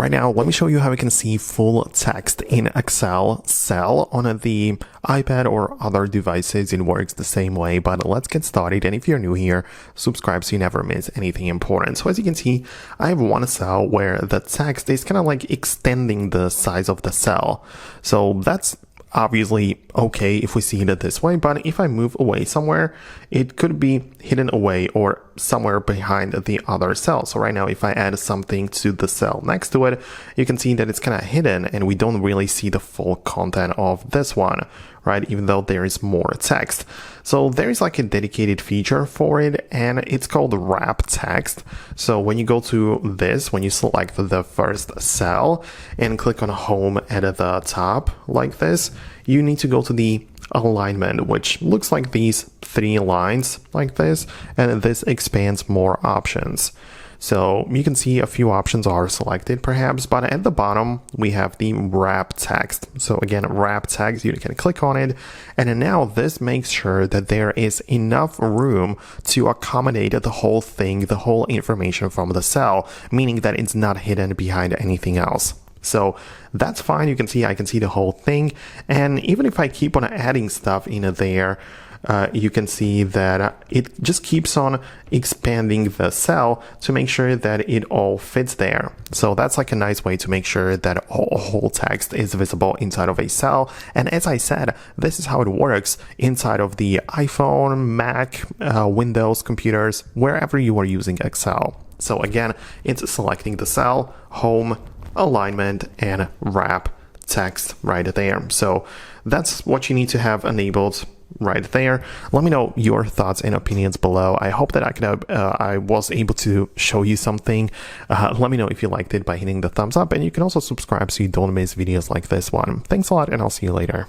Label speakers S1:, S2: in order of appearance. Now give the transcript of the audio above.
S1: Right now, let me show you how we can see full text in Excel cell on the iPad or other devices. It works the same way, but let's get started. And if you're new here, subscribe so you never miss anything important. So as you can see, I have one cell where the text is kind of like extending the size of the cell. So that's obviously okay if we see it this way, but if I move away somewhere, it could be hidden away or somewhere behind the other cell. So right now, if I add something to the cell next to it, you can see that it's kind of hidden and we don't really see the full content of this one, right? Even though there is more text. So there is like a dedicated feature for it and it's called wrap text. So when you go to this, when you select the first cell and click on home at the top like this, you need to go to the alignment, which looks like these three lines like this, and this expands more options. So you can see a few options are selected perhaps, but at the bottom we have the wrap text. So again, wrap text, you can click on it. And now this makes sure that there is enough room to accommodate the whole thing, the whole information from the cell, meaning that it's not hidden behind anything else. So that's fine. You can see, I can see the whole thing. And even if I keep on adding stuff in there, you can see that it just keeps on expanding the cell to make sure that it all fits there. So that's like a nice way to make sure that whole text is visible inside of a cell. And as I said, this is how it works inside of the iPhone, Mac, Windows computers, wherever you are using Excel. So again, it's selecting the cell, home, alignment, and wrap text right there. So that's what you need to have enabled right there. Let me know your thoughts and opinions below. I hope that I was able to show you something. Let me know if you liked it by hitting the thumbs up, and you can also subscribe so you don't miss videos like this one. Thanks a lot, and I'll see you later.